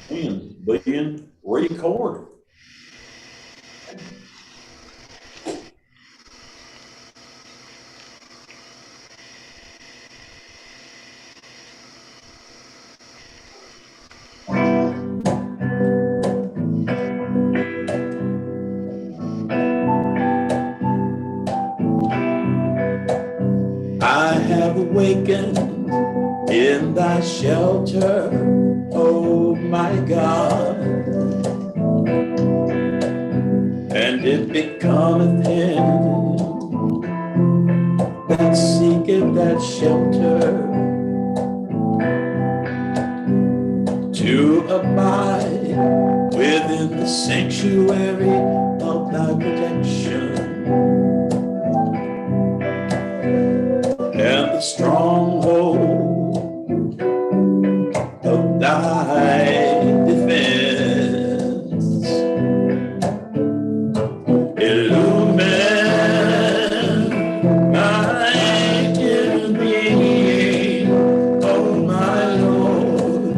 Billion record. I have awakened in thy shelter, oh my God, and it becometh him that seeketh that shelter to abide within the sanctuary of thy protection and the stronghold of thy defense. Illumine my inner being, oh my Lord,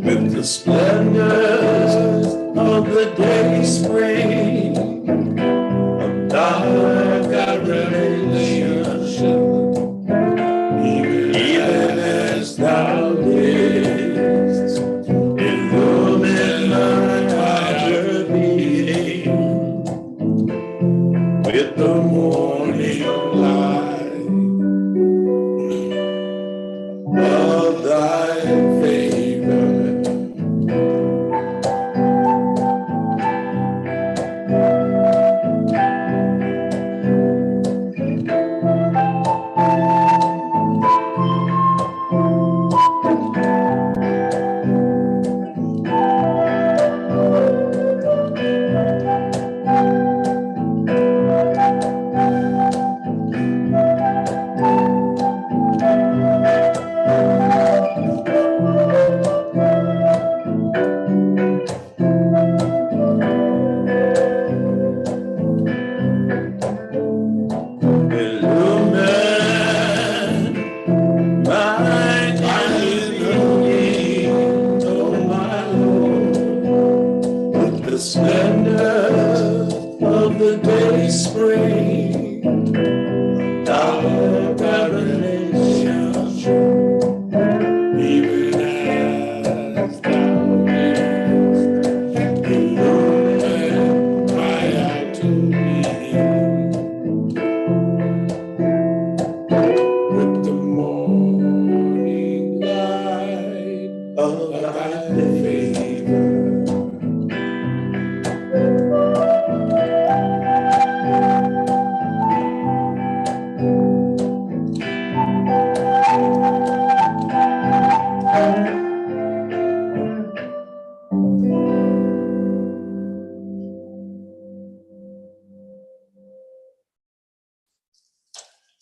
with the splendors of the day spring of thy revelation. Even as thou didst illumine my outer being with the morning light of thy favor. The splendor of the day spring, thy revelation, even as thou didst illumine my outer being with the morning light of thy favor.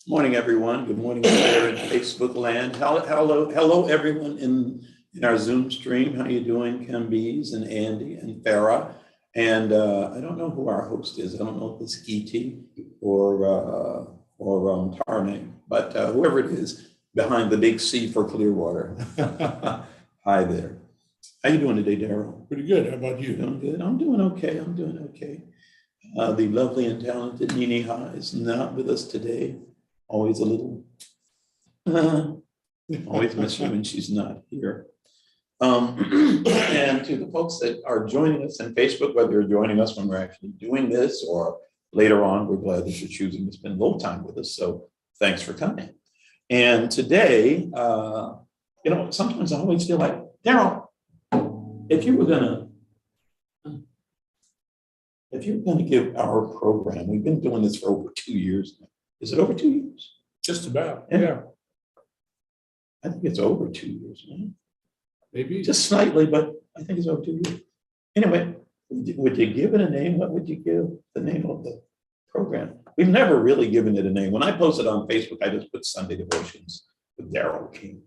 Morning, everyone. Good morning there in Facebook land. Hello, everyone in our Zoom stream. How you doing, Kim Bees and Andy and Farah? And I don't know who our host is. I don't know if it's E.T. or Tarnay, but whoever it is behind the big C for Clearwater. Hi there. How you doing today, Daryl? Pretty good. How about you? Doing good. I'm doing okay. The lovely and talented Nini Ha is not with us today. Always a little, always miss her when she's not here. And to the folks that are joining us on Facebook, whether you're joining us when we're actually doing this or later on, we're glad that you're choosing to spend a little time with us. So thanks for coming. And today, sometimes I always feel like, Daryl, if you were gonna give our program, we've been doing this for over 2 years now. Is it over 2 years? Just about, yeah. I think it's over 2 years, man. Maybe. Just slightly, but I think it's over 2 years. Anyway, would you give it a name? What would you give the name of the program? We've never really given it a name. When I posted on Facebook, I just put Sunday Devotions with Daryl King.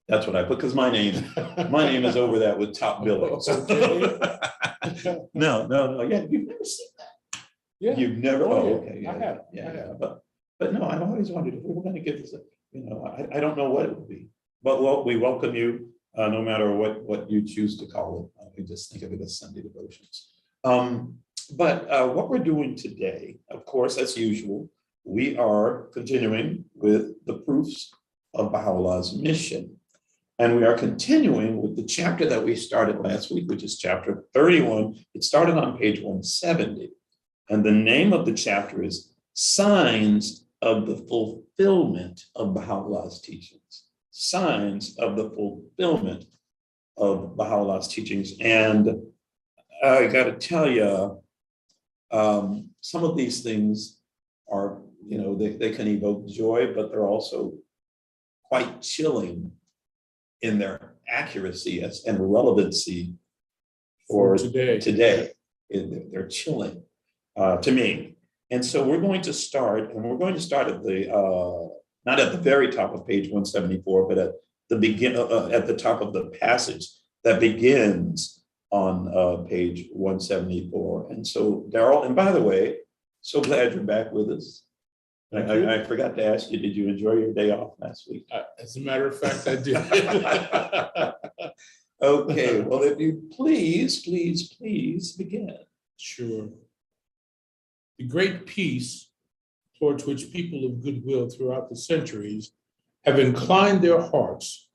That's what I put, because my name is over that with top billings. No. Yeah, you've never seen that. Yeah. You've never. Oh, okay. I have. Yeah. But no, I've always wondered if we were going to give this. I don't know what it would be. But we welcome you no matter what you choose to call it. We just think of it as Sunday devotions. But what we're doing today, of course, as usual, we are continuing with the proofs of Baha'u'llah's mission. And we are continuing with the chapter that we started last week, which is chapter 31. It started on page 170. And the name of the chapter is Signs of the Fulfillment of Baha'u'llah's Teachings. Signs of the Fulfillment of Baha'u'llah's Teachings. And I got to tell you, some of these things are, they can evoke joy, but they're also quite chilling in their accuracy and relevancy for today. They're chilling to me. And so we're going to start at the, not at the very top of page 174, but at the top of the passage that begins on page 174. And so, Darrell, and by the way, so glad you're back with us. I forgot to ask you, did you enjoy your day off last week? As a matter of fact, I did. Okay, well, if you please begin. Sure. The great peace towards which people of goodwill throughout the centuries have inclined their hearts,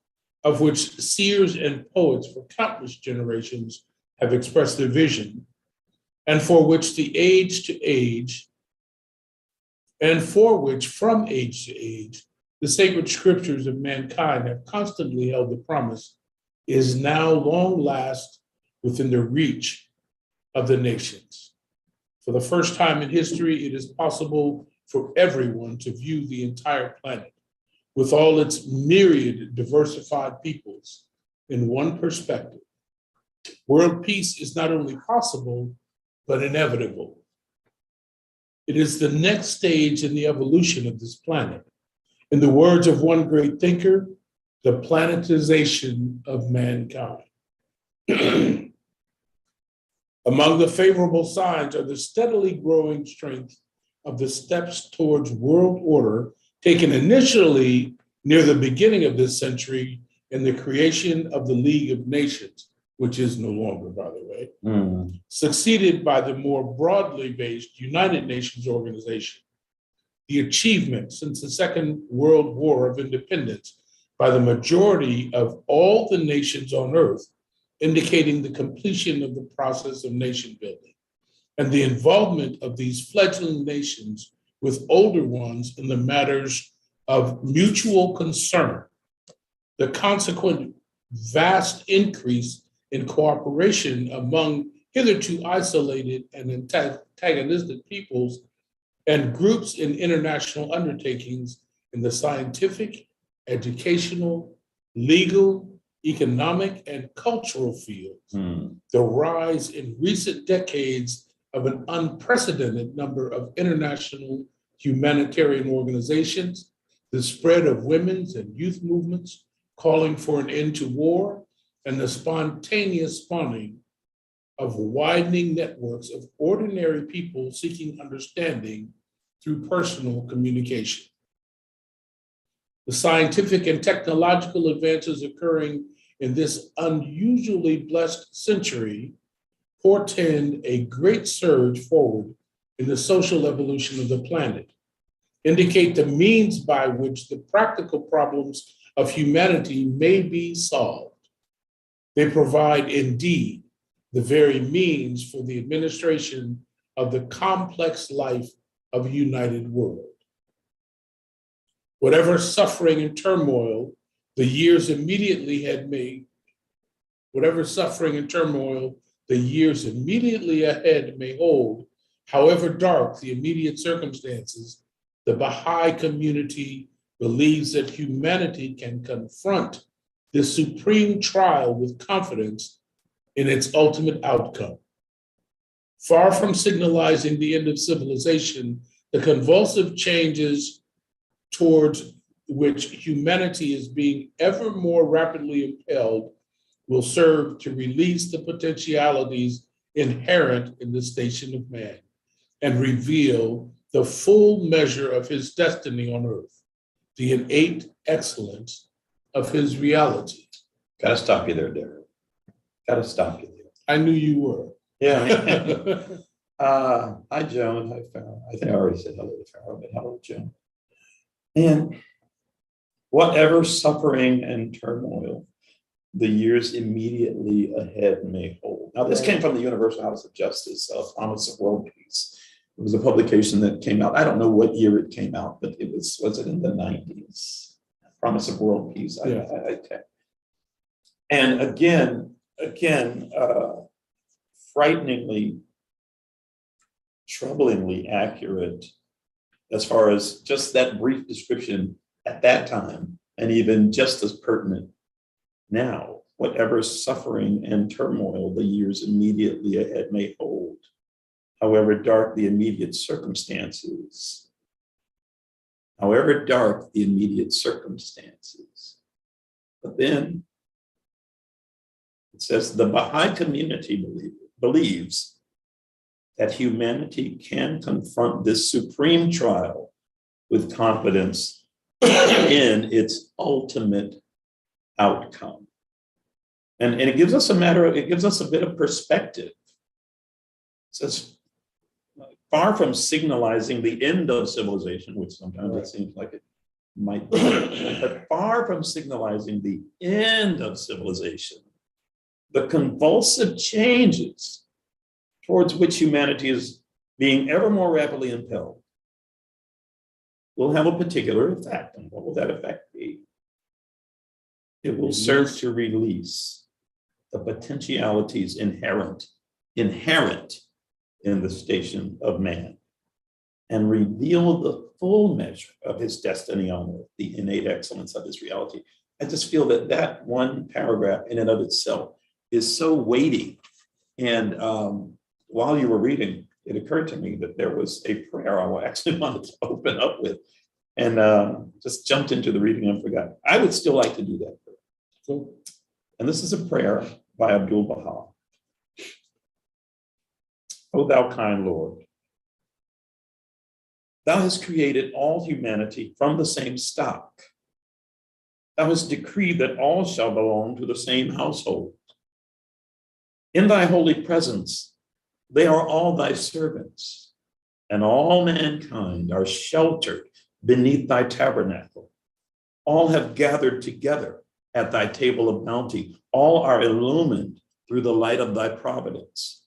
of which seers and poets for countless generations have expressed their vision, and for which from age to age, the sacred scriptures of mankind have constantly held the promise, is now long last within the reach of the nations. For the first time in history, it is possible for everyone to view the entire planet with all its myriad diversified peoples in one perspective. World peace is not only possible, but inevitable. It is the next stage in the evolution of this planet. In the words of one great thinker, the planetization of mankind. Among the favorable signs are the steadily growing strength of the steps towards world order taken initially near the beginning of this century in the creation of the League of Nations, which is no longer, by the way, succeeded by the more broadly based United Nations organization. The achievement since the Second World War of Independence by the majority of all the nations on Earth, indicating the completion of the process of nation building, and the involvement of these fledgling nations with older ones in the matters of mutual concern, the consequent vast increase in cooperation among hitherto isolated and antagonistic peoples and groups in international undertakings in the scientific, educational, legal, economic, and cultural fields. The rise in recent decades of an unprecedented number of international humanitarian organizations, the spread of women's and youth movements calling for an end to war, and the spontaneous spawning of widening networks of ordinary people seeking understanding through personal communication. The scientific and technological advances occurring in this unusually blessed century portend a great surge forward in the social evolution of the planet, indicate the means by which the practical problems of humanity may be solved. They provide, indeed, the very means for the administration of the complex life of a united world. Whatever suffering and turmoil the years immediately ahead may hold, however dark the immediate circumstances, the Baha'i community believes that humanity can confront this supreme trial with confidence in its ultimate outcome. Far from signalizing the end of civilization, the convulsive changes towards which humanity is being ever more rapidly impelled will serve to release the potentialities inherent in the station of man and reveal the full measure of his destiny on earth, the innate excellence of his reality. Gotta stop you there, Derek. Gotta stop you there. I knew you were. Yeah. Hi, Joan. Hi, Farrah. I think I already said hello to Farrah, but hello, Joan. And whatever suffering and turmoil the years immediately ahead may hold. Now, this came from the Universal House of Justice, Promise of World Peace. It was a publication that came out. I don't know what year it came out, but it was it in the 90s? Promise of World Peace. Yeah. And again, frighteningly, troublingly accurate as far as just that brief description at that time, and even just as pertinent now. Whatever suffering and turmoil the years immediately ahead may hold, however dark the immediate circumstances, But then it says the Baha'i community believes that humanity can confront this supreme trial with confidence in its ultimate outcome. And it gives us a bit of perspective. It says, far from signalizing the end of civilization, which sometimes it seems like it might be, but far from signalizing the end of civilization, the convulsive changes towards which humanity is being ever more rapidly impelled will have a particular effect. And what will that effect be? It will serve to release the potentialities inherent in the station of man and reveal the full measure of his destiny on earth, the innate excellence of his reality. I just feel that one paragraph in and of itself is so weighty. And while you were reading, it occurred to me that there was a prayer I actually wanted to open up with, and just jumped into the reading and forgot. I would still like to do that. So, and this is a prayer by Abdul Baha. O thou kind Lord, thou hast created all humanity from the same stock. Thou hast decreed that all shall belong to the same household. In thy holy presence, they are all thy servants, and all mankind are sheltered beneath thy tabernacle. All have gathered together at thy table of bounty. All are illumined through the light of thy providence.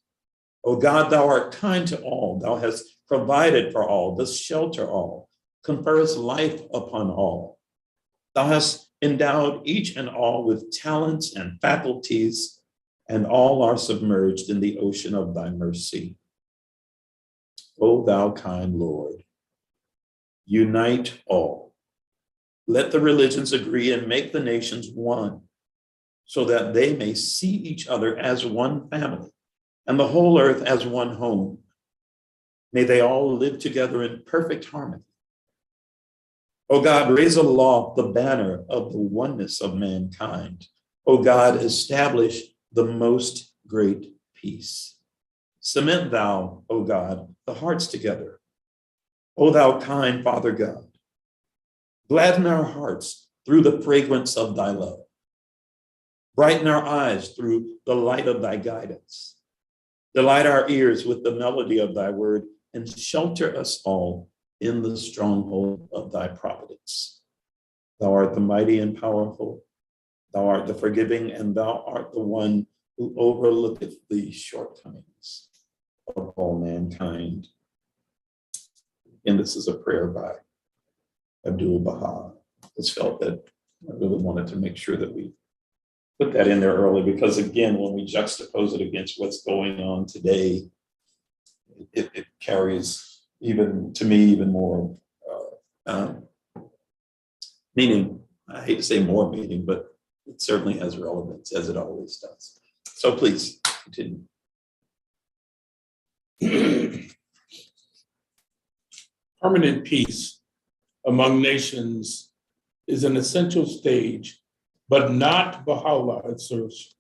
O God, thou art kind to all. Thou hast provided for all, dost shelter all, conferrest life upon all. Thou hast endowed each and all with talents and faculties, and all are submerged in the ocean of thy mercy. O thou kind Lord, unite all. Let the religions agree and make the nations one, so that they may see each other as one family and the whole earth as one home. May they all live together in perfect harmony. O God, raise aloft the banner of the oneness of mankind. O God, establish the most great peace. Cement thou, O God, the hearts together. O thou kind Father God, gladden our hearts through the fragrance of thy love. Brighten our eyes through the light of thy guidance. Delight our ears with the melody of thy word, and shelter us all in the stronghold of thy providence. Thou art the mighty and powerful. Thou art the forgiving, and thou art the one who overlooketh the shortcomings of all mankind. And this is a prayer by Abdul Baha. It's felt that I really wanted to make sure that we put that in there early, because again, when we juxtapose it against what's going on today, it carries even more meaning. I hate to say more meaning, but it certainly has relevance, as it always does. So please continue. Permanent peace among nations is an essential stage, but not Baha'u'llah. It serves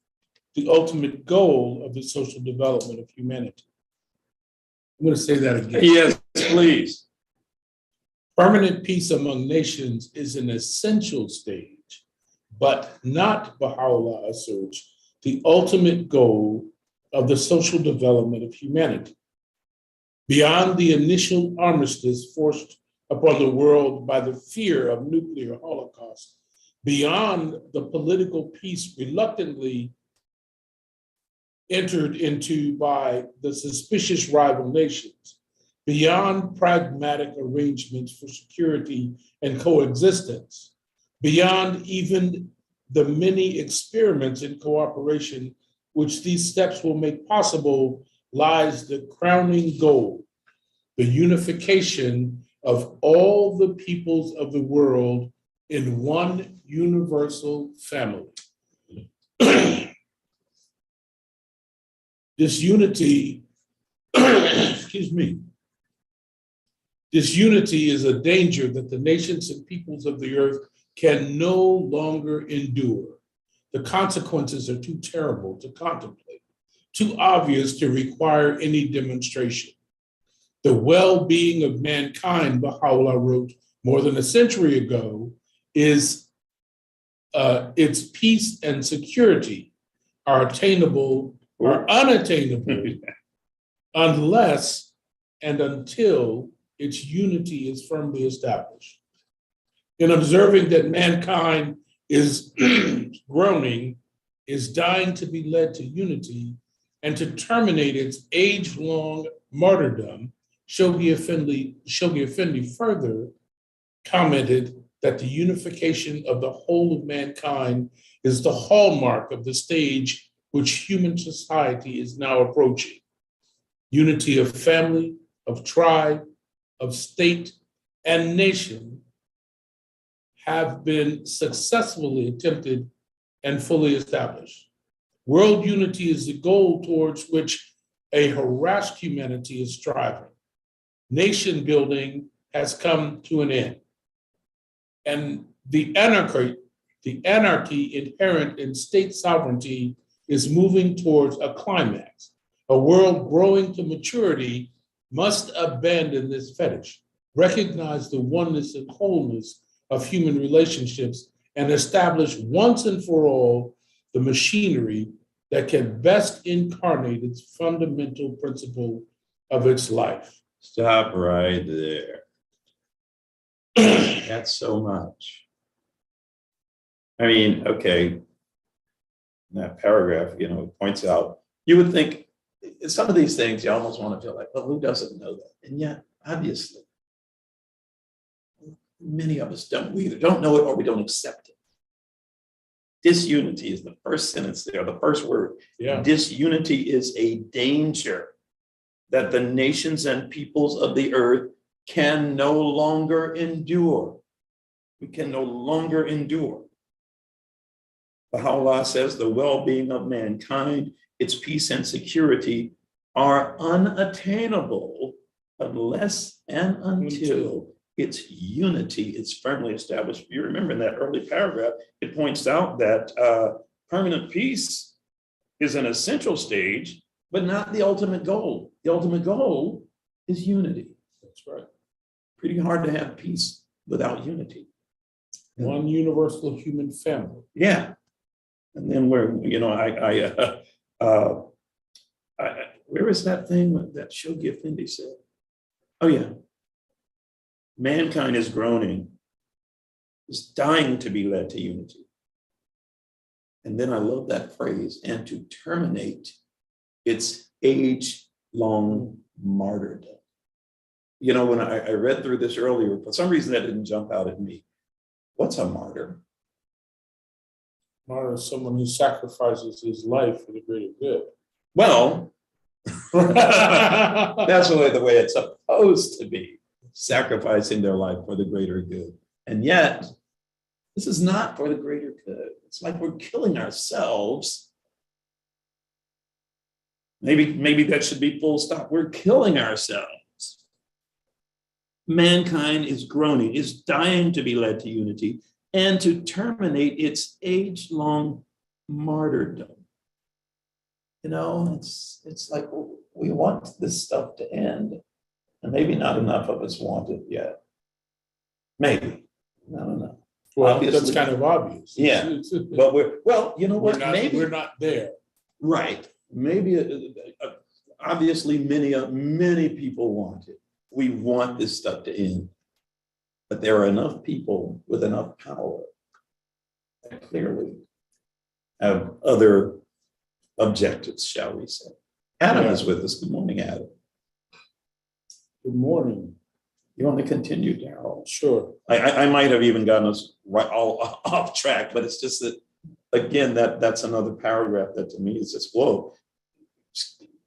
the ultimate goal of the social development of humanity. I'm going to say that again. Yes, please. Permanent peace among nations is an essential stage, but not, Baha'u'llah asserts, the ultimate goal of the social development of humanity. Beyond the initial armistice forced upon the world by the fear of nuclear holocaust, beyond the political peace reluctantly entered into by the suspicious rival nations, beyond pragmatic arrangements for security and coexistence, beyond even the many experiments in cooperation which these steps will make possible, lies the crowning goal, the unification of all the peoples of the world in one universal family. This unity, excuse me, this unity is a danger that the nations and peoples of the earth can no longer endure. The consequences are too terrible to contemplate, too obvious to require any demonstration. The well-being of mankind, Baha'u'llah wrote more than a century ago, is its peace and security are attainable or unattainable unless and until its unity is firmly established. In observing that mankind is groaning, is dying to be led to unity, and to terminate its age-long martyrdom, Shoghi Effendi further commented that the unification of the whole of mankind is the hallmark of the stage which human society is now approaching. Unity of family, of tribe, of state, and nation have been successfully attempted and fully established. World unity is the goal towards which a harassed humanity is striving. Nation building has come to an end. And the anarchy inherent in state sovereignty is moving towards a climax. A world growing to maturity must abandon this fetish, recognize the oneness and wholeness of human relationships, and establish once and for all the machinery that can best incarnate its fundamental principle of its life. Stop right there. That's so much. I mean, okay, that paragraph, points out, you would think some of these things you almost want to feel like, well, who doesn't know that? And yet, obviously, many of us don't. We either don't know it or we don't accept it. Disunity is the first sentence there, the first word. Yeah. Disunity is a danger that the nations and peoples of the earth can no longer endure. We can no longer endure. Baha'u'llah says the well-being of mankind, its peace and security are unattainable unless and until its unity is firmly established. You remember in that early paragraph, it points out that permanent peace is an essential stage, but not the ultimate goal. The ultimate goal is unity. That's right. Pretty hard to have peace without unity. One universal human family. Yeah. And then where is that thing that Shoghi Effendi said? Oh yeah. Mankind is groaning, is dying to be led to unity. And then I love that phrase, and to terminate its age-long martyrdom. When I read through this earlier, for some reason that didn't jump out at me. What's a martyr? Martyr is someone who sacrifices his life for the greater good. Well, that's the way it's supposed to be, sacrificing their life for the greater good. And yet, this is not for the greater good. It's like we're killing ourselves. Maybe that should be full stop. We're killing ourselves. Mankind is groaning, is dying to be led to unity and to terminate its age-long martyrdom. It's like we want this stuff to end, and maybe not enough of us want it yet. Maybe, I don't know. Well, that's Obviously. kind of obvious. Yeah. But you know what? Maybe we're not there. right. Maybe obviously many people want it. We want this stuff to end, but there are enough people with enough power that clearly have other objectives, shall we say. Adam is with us. Good morning, Adam. Good morning. You want to continue, Daryl? Sure. I might have even gotten us right all off track, but it's just that, again, that's another paragraph that to me is just, whoa,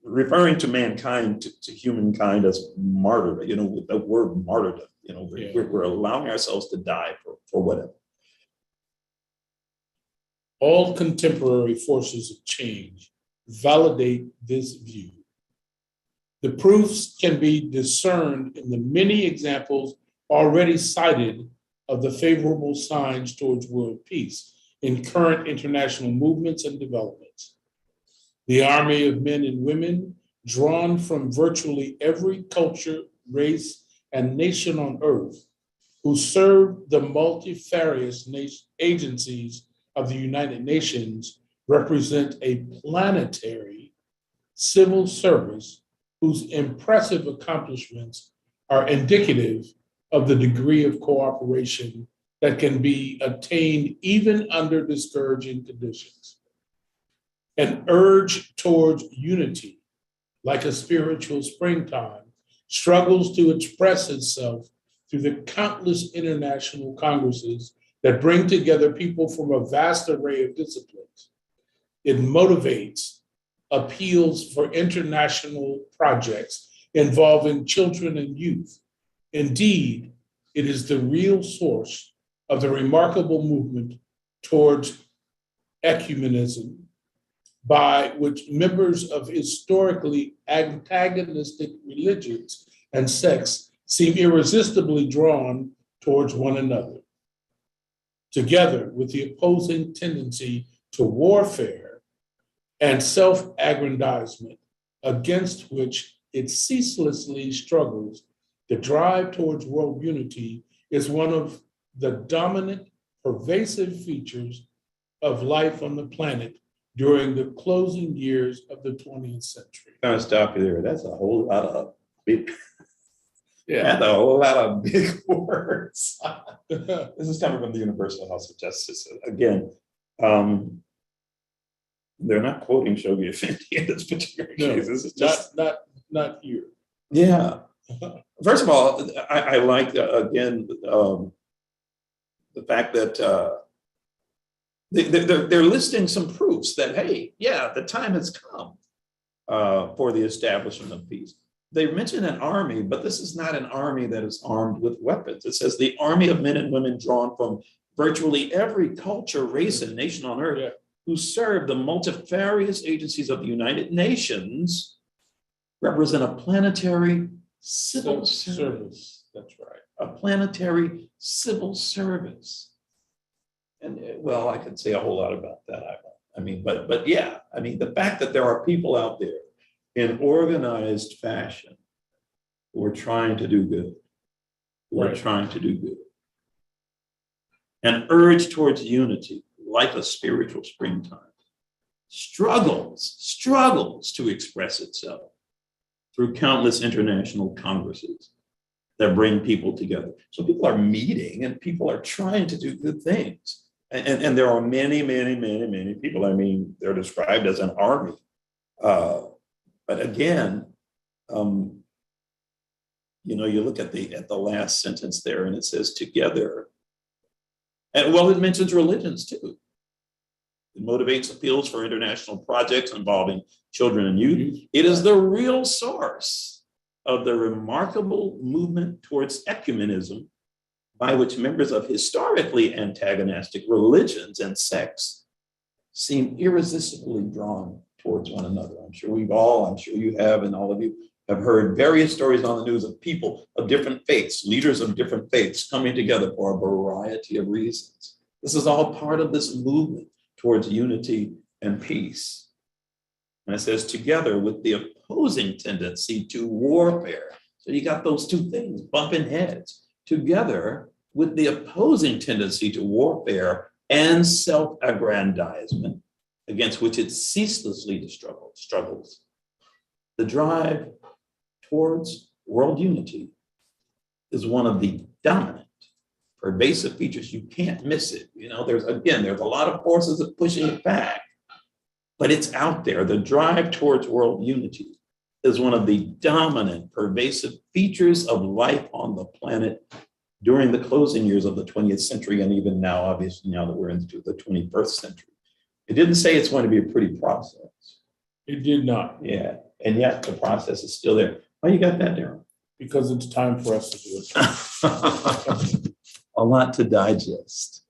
referring to mankind, to humankind as martyr, you know, with the word martyrdom, you know, we're allowing ourselves to die for whatever. All contemporary forces of change validate this view. The proofs can be discerned in the many examples already cited of the favorable signs towards world peace in current international movements and developments. The army of men and women drawn from virtually every culture, race, and nation on earth who serve the multifarious agencies of the United Nations represent a planetary civil service whose impressive accomplishments are indicative of the degree of cooperation that can be attained even under discouraging conditions. An urge towards unity, like a spiritual springtime, struggles to express itself through the countless international congresses that bring together people from a vast array of disciplines. It motivates appeals for international projects involving children and youth. Indeed, it is the real source of the remarkable movement towards ecumenism, by which members of historically antagonistic religions and sects seem irresistibly drawn towards one another. Together with the opposing tendency to warfare and self-aggrandizement against which it ceaselessly struggles, the drive towards world unity is one of the dominant, pervasive features of life on the planet during the closing years of the 20th century. I'm gonna stop you there. That's a whole lot of big, that's a whole lot of big words. This is coming from the Universal House of Justice. Again, they're not quoting Shoghi Effendi in this particular case. This is just not here. Yeah. First of all, I like again the fact that they're listing some proofs that, hey, yeah, the time has come for the establishment of peace. They mention an army, but this is not an army that is armed with weapons. It says the army of men and women drawn from virtually every culture, race, and nation on earth who serve the multifarious agencies of the United Nations represent a planetary civil service. That's right. A planetary civil service. And well, I could say a whole lot about that. I mean, but yeah, I mean, the fact that there are people out there in organized fashion who are trying to do good, An urge towards unity, like a spiritual springtime, struggles to express itself through countless international congresses that bring people together. So people are meeting and people are trying to do good things. And there are many people. I mean, they're described as an army. But again, you look at the last sentence there and it says together. And well, it mentions religions too. It motivates appeals for international projects involving children and youth. It is the real source of the remarkable movement towards ecumenism by which members of historically antagonistic religions and sects seem irresistibly drawn towards one another. I'm sure you have, and all of you have heard various stories on the news of people of different faiths, leaders of different faiths coming together for a variety of reasons. This is all part of this movement towards unity and peace. And it says together with the opposing tendency to warfare. So you got those two things bumping heads. Together with the opposing tendency to warfare and self-aggrandizement against which it ceaselessly struggles. The drive towards world unity is one of the dominant, pervasive features. You can't miss it. There's a lot of forces that pushing it back, but it's out there. The drive towards world unity is one of the dominant, pervasive features of life on the planet during the closing years of the 20th century, and even now, obviously, now that we're into the 21st century. It didn't say it's going to be a pretty process. It did not. Yeah, and yet the process is still there. Why you got that, Darren? Because it's time for us to do it. A lot to digest.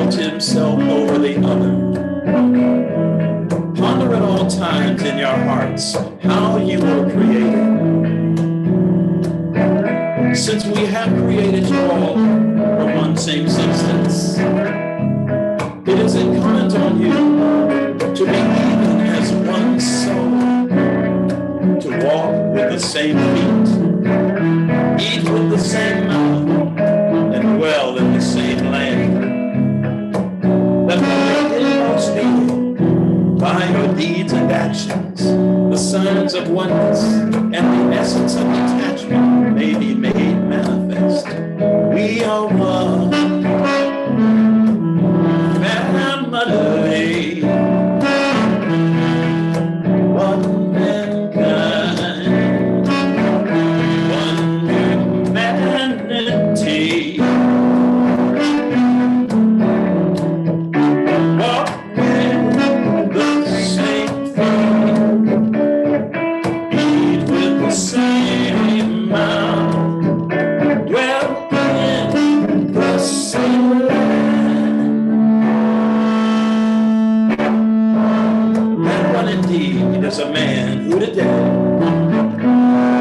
Himself over the other. Ponder at all times in your hearts how you were created. Since we have created you all from one same substance, it is incumbent on you to be even as one soul, to walk with the same feet, eat with the same mouth, and dwell in the same land. That the inmost being, by your deeds and actions, the signs of oneness and the essence of detachment may be made manifest. We are one family, one mankind, one humanity. Is a man who today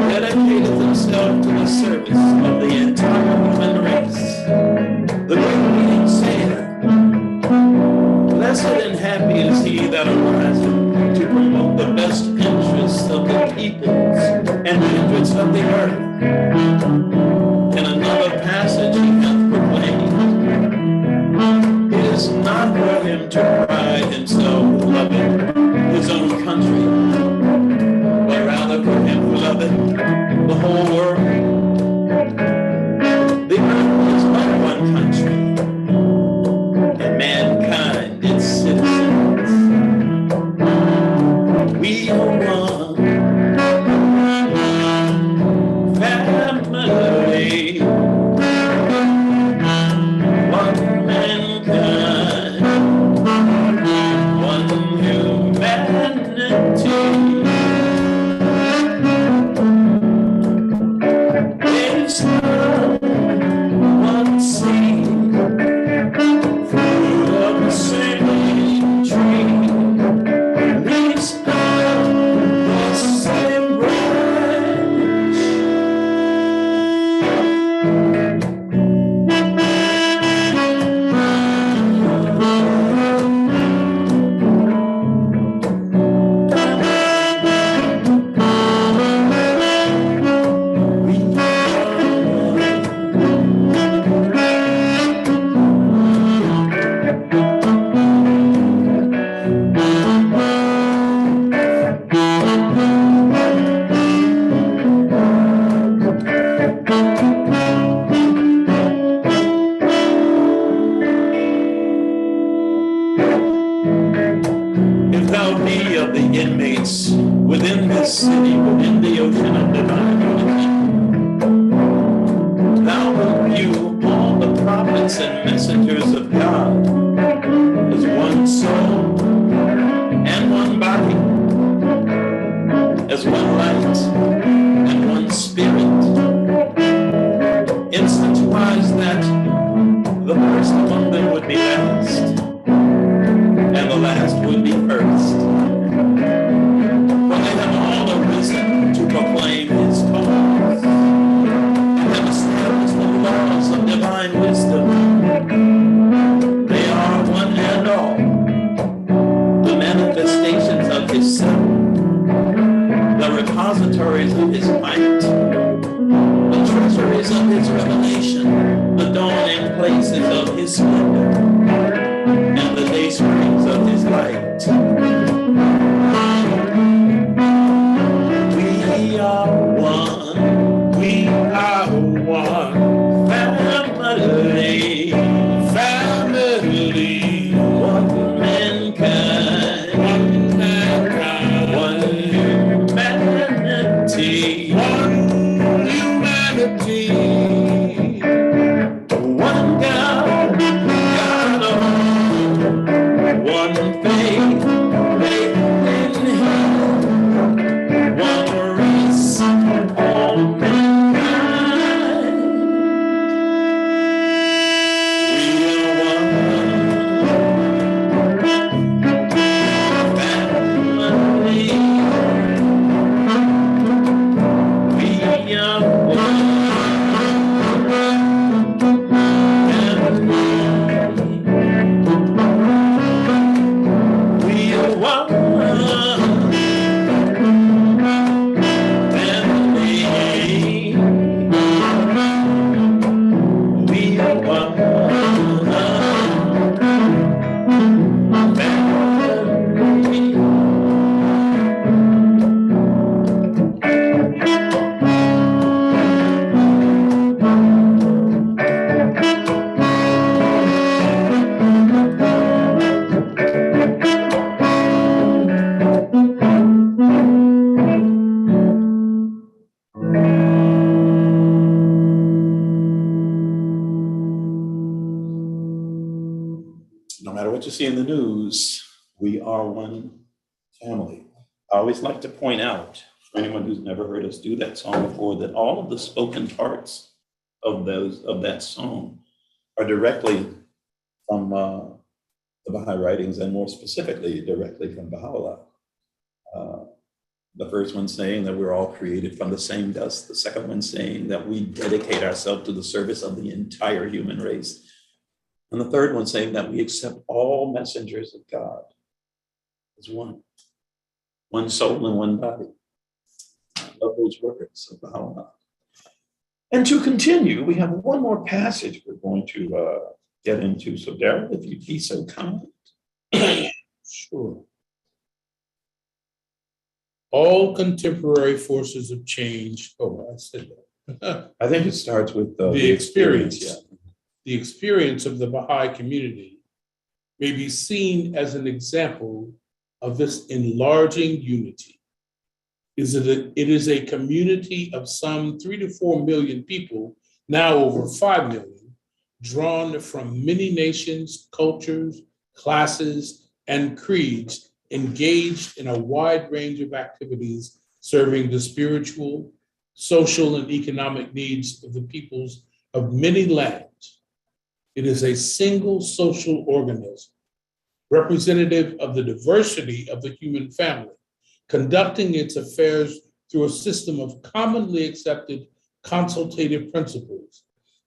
dedicated himself to the service of the entire human race. The great reading saith, blessed and happy is he that arises to promote the best interests of the peoples and kindreds of the earth. In another passage he hath proclaimed, it is not for him to pride himself with loving his own country, but rather for him who loveth the whole world. The earth is but one country, and mankind its citizens. We are one family. prophets and messengers of God as one soul and one body, as one light and one spirit, in such wise that the first among them would be last, and the last would be first. For they have all arisen to proclaim his cause, and have established the laws of divine wisdom. They are one and all, the manifestations of his Son, the repositories of his might, the treasuries of his revelation, the dawning places of his splendor, and the day springs of his light. We are one. We are one Family. family, One mankind. one mankind, One humanity. one humanity, One God, God alone. One faith, faith in him. One race, all mankind. We are one family. We are one family. We are one family. We are one family. No matter what you see in the news, we are one family. I always like to point out, for anyone who's never heard us do that song before, that all of the spoken parts of that song are directly from the Baha'i writings, and more specifically, directly from Baha'u'llah. The first one saying that we're all created from the same dust. The second one saying that we dedicate ourselves to the service of the entire human race. And the third one saying that we accept all messengers of God as one soul and one body. I love those words of Baha'u'llah. And to continue, we have one more passage we're going to get into. So Darryl, if you'd be so kind. sure. All contemporary forces of change. Oh, I said that. I think it starts with The experience. Yeah. The experience of the Baha'i community may be seen as an example of this enlarging unity. It is a community of some 3 to 4 million people, now over 5 million, drawn from many nations, cultures, classes, and creeds, engaged in a wide range of activities serving the spiritual, social, and economic needs of the peoples of many lands. It is a single social organism, representative of the diversity of the human family, conducting its affairs through a system of commonly accepted consultative principles,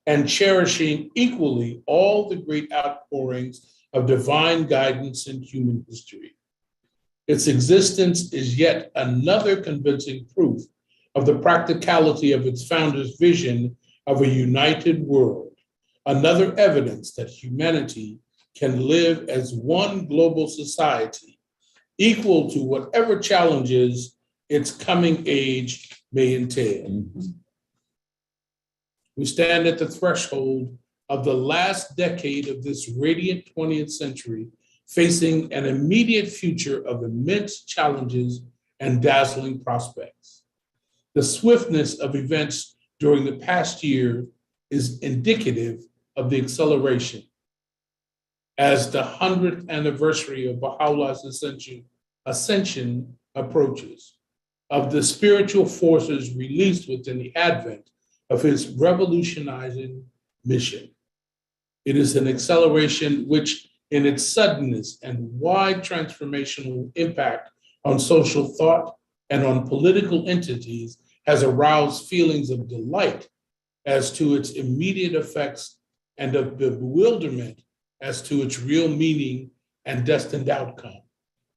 and cherishing equally all the great outpourings of divine guidance in human history. Its existence is yet another convincing proof of the practicality of its founder's vision of a united world, another evidence that humanity can live as one global society, equal to whatever challenges its coming age may entail. Mm-hmm. We stand at the threshold of the last decade of this radiant 20th century, facing an immediate future of immense challenges and dazzling prospects. The swiftness of events during the past year is indicative of the acceleration as the 100th anniversary of Baha'u'llah's ascension approaches, of the spiritual forces released within the advent of his revolutionizing mission. It is an acceleration which, in its suddenness and wide transformational impact on social thought and on political entities, has aroused feelings of delight as to its immediate effects and of bewilderment as to its real meaning and destined outcome,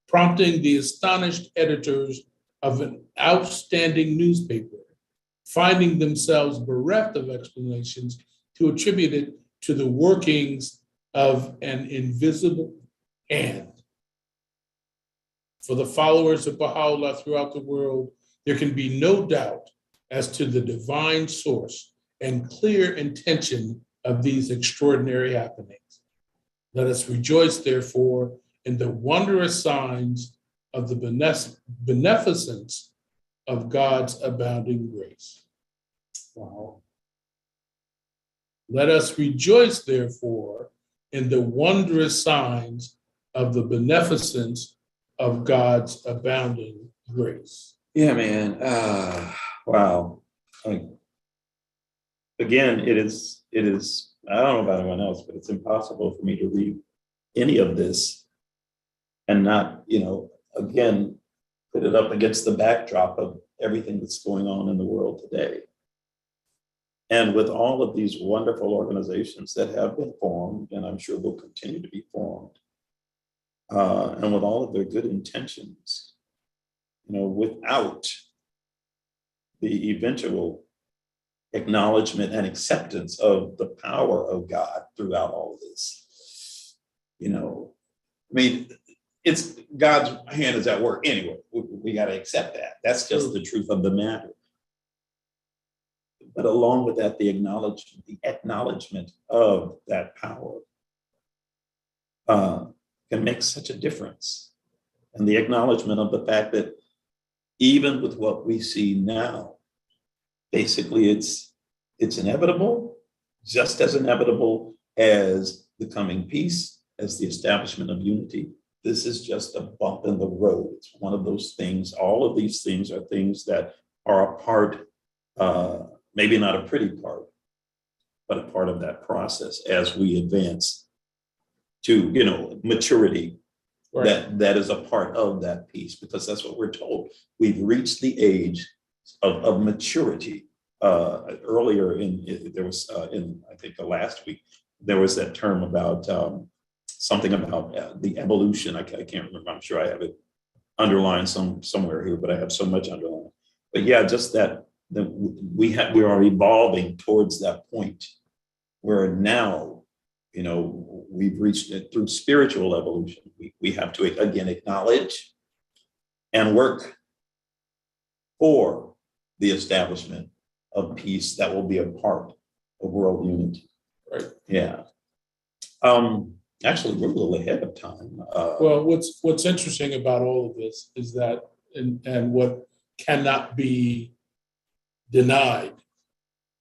prompting the astonished editors of an outstanding newspaper, finding themselves bereft of explanations, to attribute it to the workings of an invisible hand. For the followers of Baha'u'llah throughout the world, there can be no doubt as to the divine source and clear intention of these extraordinary happenings. Let us rejoice, therefore, in the wondrous signs of the beneficence of God's abounding grace. Wow. Let us rejoice, therefore, in the wondrous signs of the beneficence of God's abounding grace. Yeah, man. Wow. Again, it is, I don't know about anyone else, but it's impossible for me to read any of this and not, again, put it up against the backdrop of everything that's going on in the world today. And with all of these wonderful organizations that have been formed, and I'm sure will continue to be formed, and with all of their good intentions, without the eventual acknowledgement and acceptance of the power of God throughout all of this, it's God's hand is at work anyway. We got to accept that. That's just the truth of the matter. But along with that, the acknowledgement of that power can make such a difference. And the acknowledgement of the fact that even with what we see now, basically it's inevitable, just as inevitable as the coming peace, as the establishment of unity. This is just a bump in the road. It's one of those things. All of these things are things that are a part, maybe not a pretty part, but a part of that process as we advance to, maturity. Right. That is a part of that piece, because that's what we're told. We've reached the age of maturity. Earlier I think the last week, there was that term about something about the evolution. I can't remember. I'm sure I have it underlined somewhere here, but I have so much underlined. But yeah, just that we are evolving towards that point where now, we've reached it through spiritual evolution. We have to again acknowledge and work for the establishment of peace that will be a part of world unity. Right. Yeah. Actually, we're a little ahead of time. Well, what's interesting about all of this is that, and what cannot be denied,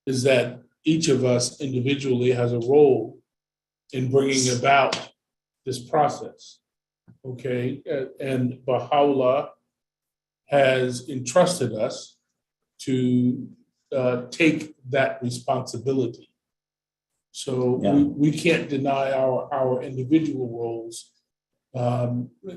is that each of us individually has a role in bringing about this process. Okay, and Baha'u'llah has entrusted us to take that responsibility. So we can't deny our individual roles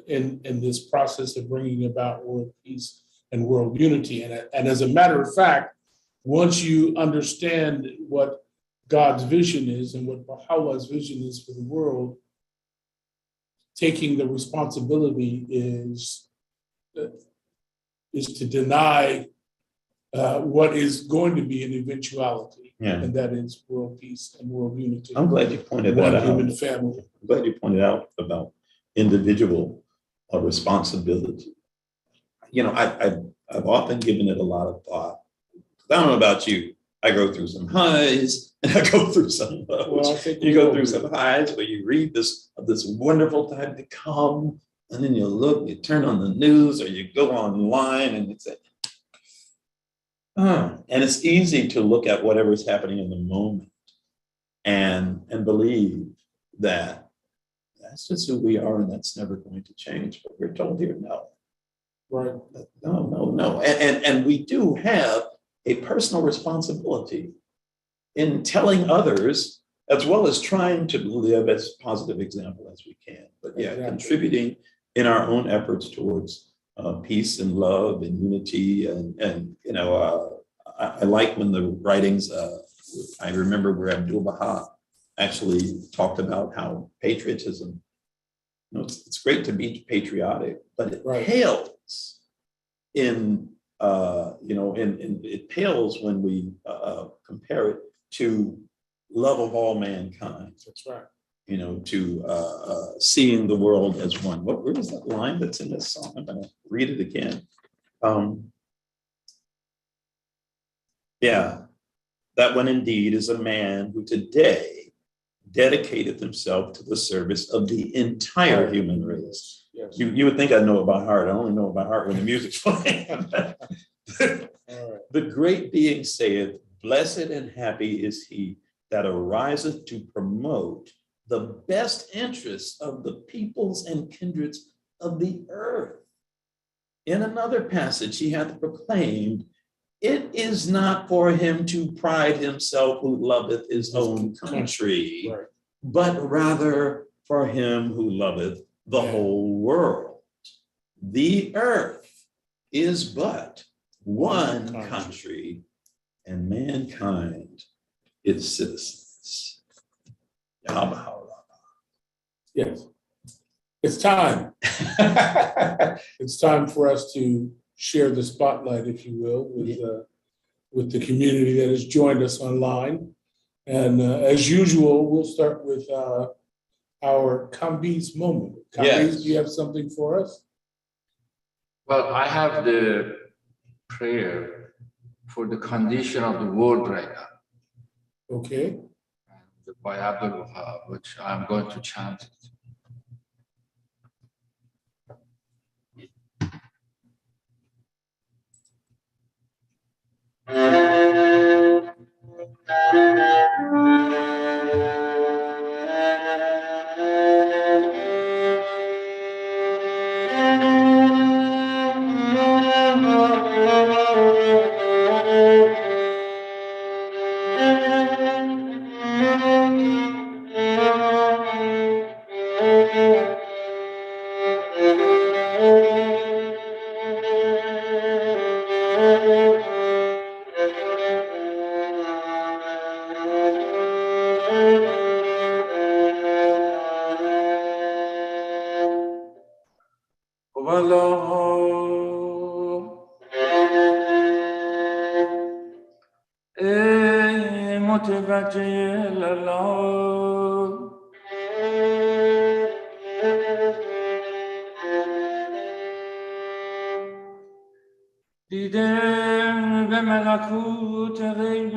in this process of bringing about world peace and world unity. And as a matter of fact, once you understand what God's vision is and what Baha'u'llah's vision is for the world, taking the responsibility is to deny what is going to be an eventuality, and that is world peace and world unity. I'm glad you pointed that out. Human family. I'm glad you pointed out about individual responsibility. I've often given it a lot of thought. I don't know about you. I go through some highs and I go through some lows. Well, you go through some highs where you read this wonderful time to come, and then you look, you turn on the news or you go online and it's and it's easy to look at whatever's happening in the moment and believe that that's just who we are and that's never going to change. But we're told here, no. Right. No. And we do have a personal responsibility in telling others, as well as trying to live as positive example as we can. But yeah, Exactly. contributing in our own efforts towards peace and love and unity. And you know, I like when the writings, I remember where Abdul Baha actually talked about how patriotism, you know, it's great to be patriotic, but it pales in, you know, it pales when we compare it to love of all mankind. That's right. You know, to seeing the world as one. Where is that line that's in this song? I'm going to read it again. Yeah, that one indeed is a man who today dedicated himself to the service of the entire human race. Yes. You would think I know it by heart. I only know it by heart when the music's playing. The great being saith, blessed and happy is he that ariseth to promote the best interests of the peoples and kindreds of the earth. In another passage, he hath proclaimed, it is not for him to pride himself who loveth his own country, but rather for him who loveth the whole world. The earth is but one country, and mankind its citizens. Yes. It's time. It's time for us to share the spotlight, if you will, with the community that has joined us online. And as usual, we'll start with our Kambi's moment. Kambi's, do you have something for us? Well, I have the prayer for the condition of the world right now. Okay. By Abdul Baha, which I'm going to chant it. دیده به ملکوت غیب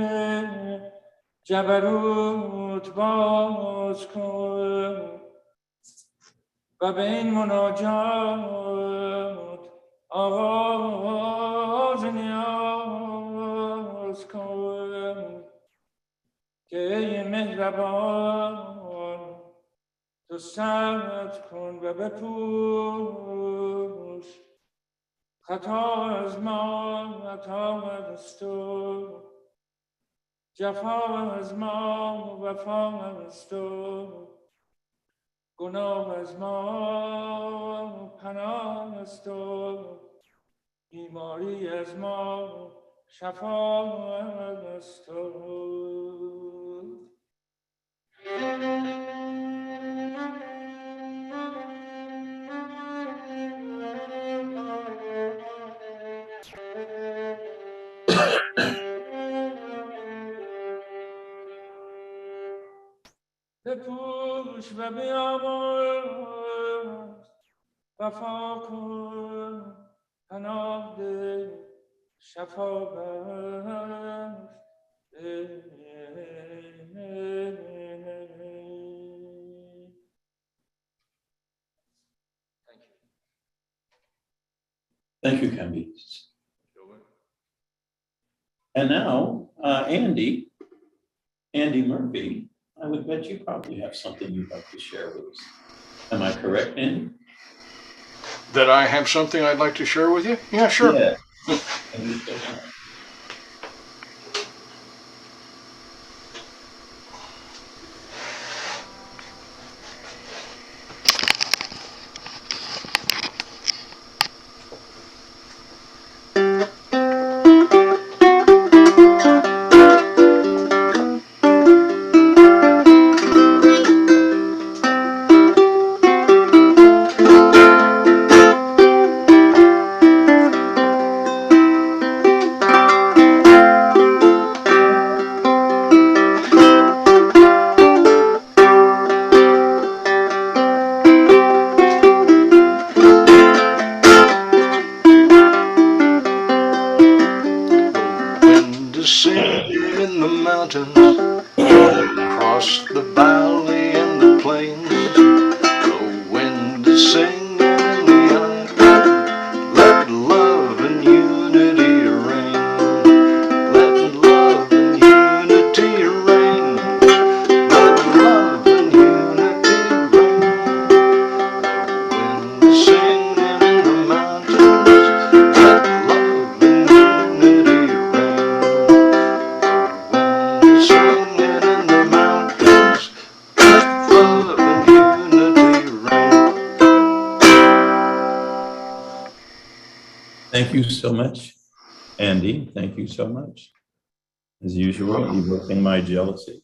جبروت باز کن و به این مناجات آغاز نیاز کن که ای مهربان تو سرد کن و بپوش خطا از ما عطا از تو جفا از ما وفا از تو گناه از ما پناه از تو بیماری از ما شفا از تو بپوش و بیامرز وفا کن پناه ده شفا بخش Thank you, Kambi. And now, Andy Murphy I would bet you probably have something you'd like to share with us. Am I correct, Andy? That I have something I'd like to share with you? Yeah, sure. Yeah. And you say that. Wind is singing in the mountains, across the valley and the plains. The wind is singing in the air. Let love and unity reign. Let love and unity reign. Let love and unity reign. The wind is singing in the mountains. Let love and unity reign. The wind is singing in the mountains. Let love and unity reign. Thank you so much, Andy. Thank you so much. As usual, evoking my jealousy.